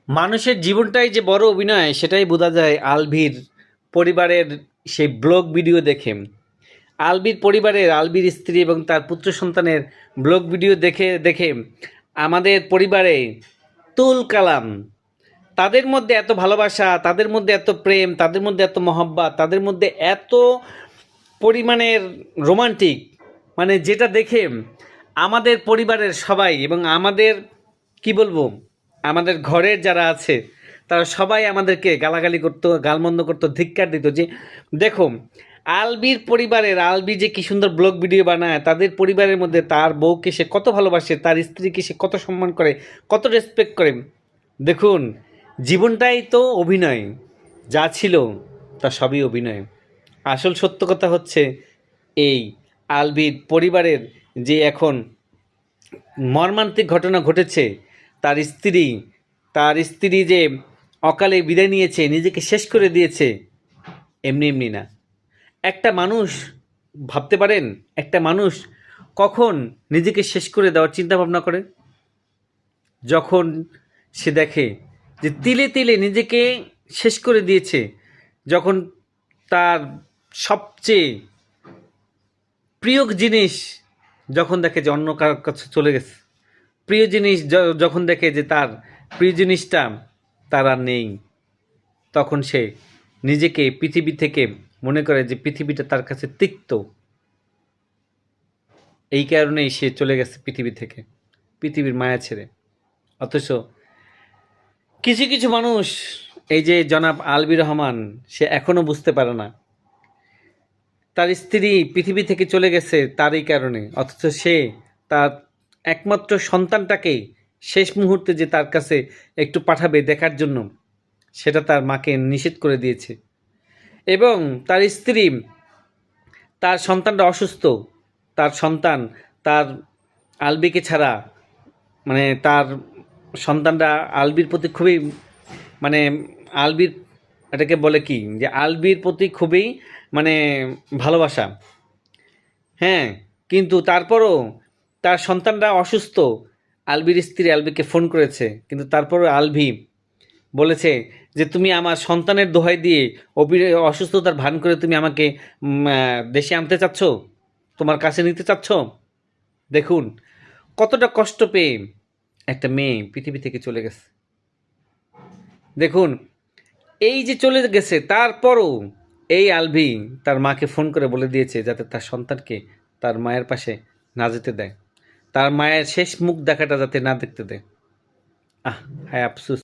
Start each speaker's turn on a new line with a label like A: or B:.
A: মানুষের জীবনটাই যে বড় অভিনয় সেটাই বোঝা যায় আলভির পরিবারের সেই ব্লগ ভিডিও দেখে। আলভির পরিবারের, আলভির স্ত্রী এবং তার পুত্র সন্তানের ব্লগ ভিডিও দেখে দেখে আমাদের পরিবারে তুল কালাম। তাদের মধ্যে এত ভালোবাসা, তাদের মধ্যে এত প্রেম, তাদের মধ্যে এত মহব্বত, তাদের মধ্যে এত পরিমাণের রোমান্টিক, মানে যেটা দেখে আমাদের পরিবারের সবাই এবং আমাদের কি বলবো, আমাদের ঘরের যারা আছে তারা সবাই আমাদেরকে গালাগালি করতো, গালমন্দ করতো, ধিক্কার দিত যে দেখো আলবির পরিবারের, আলবি যে কি সুন্দর ব্লগ ভিডিও বানায়, তাদের পরিবারের মধ্যে তার বউকে সে কত ভালোবাসে, তার স্ত্রীকে সে কত সম্মান করে, কত রেসপেক্ট করে। দেখুন, জীবনটাই তো অভিনয়, যা ছিল তা সবই অভিনয়। আসল সত্য কথা হচ্ছে এই, আলবির পরিবারের যে এখন মর্মান্তিক ঘটনা ঘটেছে, তার স্ত্রী তার স্ত্রী যে অকালে বিদায় নিয়েছে, নিজেকে শেষ করে দিয়েছে, এমনি এমনি না। একটা মানুষ, ভাবতে পারেন একটা মানুষ কখন নিজেকে শেষ করে দেওয়ার চিন্তা ভাবনা করে? যখন সে দেখে যে তিলে তিলে নিজেকে শেষ করে দিয়েছে, যখন তার সবচেয়ে প্রিয় জিনিস যখন দেখে যে অন্য কারোর কাছে চলে গেছে, প্রিয় জিনিস যখন দেখে যে তার প্রিয় জিনিসটা তার আর নেই, তখন সে নিজেকে পৃথিবী থেকে মনে করে যে পৃথিবীটা তার কাছে তিক্ত। এই কারণেই সে চলে গেছে পৃথিবী থেকে, পৃথিবীর মায়া ছেড়ে। অথচ কিছু কিছু মানুষ, এই যে জনাব আলবি রহমান, সে এখনও বুঝতে পারে না তার স্ত্রী পৃথিবী থেকে চলে গেছে তারই কারণে, অথচ সে তার একমাত্র সন্তানটাকে শেষ মুহূর্তে যে তার কাছে একটু পাঠাবে দেখার জন্য, সেটা তার মাকে নিষেধ করে দিয়েছে। এবং তার স্ত্রী, তার সন্তানটা অসুস্থ, তার সন্তান তার আলবিকে ছাড়া, মানে তার সন্তানরা আলবির প্রতি খুবই, মানে আলবির, এটাকে বলে কি, যে আলবির প্রতি খুবই মানে ভালোবাসা। হ্যাঁ, কিন্তু তারপরও তার সন্তানরা অসুস্থ, আলবির স্ত্রী আলবিকে ফোন করেছে, কিন্তু তারপরও আলভি বলেছে যে তুমি আমার সন্তানের দোহাই দিয়ে অসুস্থতার ভান করে তুমি আমাকে দেশে আনতে চাচ্ছ, তোমার কাছে নিতে চাচ্ছ। দেখুন কতটা কষ্ট পেয়ে একটা মেয়ে পৃথিবী থেকে চলে গেছে। দেখুন, এই যে চলে গেছে তারপরও এই আলভি তার মাকে ফোন করে বলে দিয়েছে যাতে তার সন্তানকে তার মায়ের পাশে না যেতে দেয়, তার মায়ের শেষ মুখ দেখাটা যাতে না দেখতে দেয়। আহ, হায় আফসোস।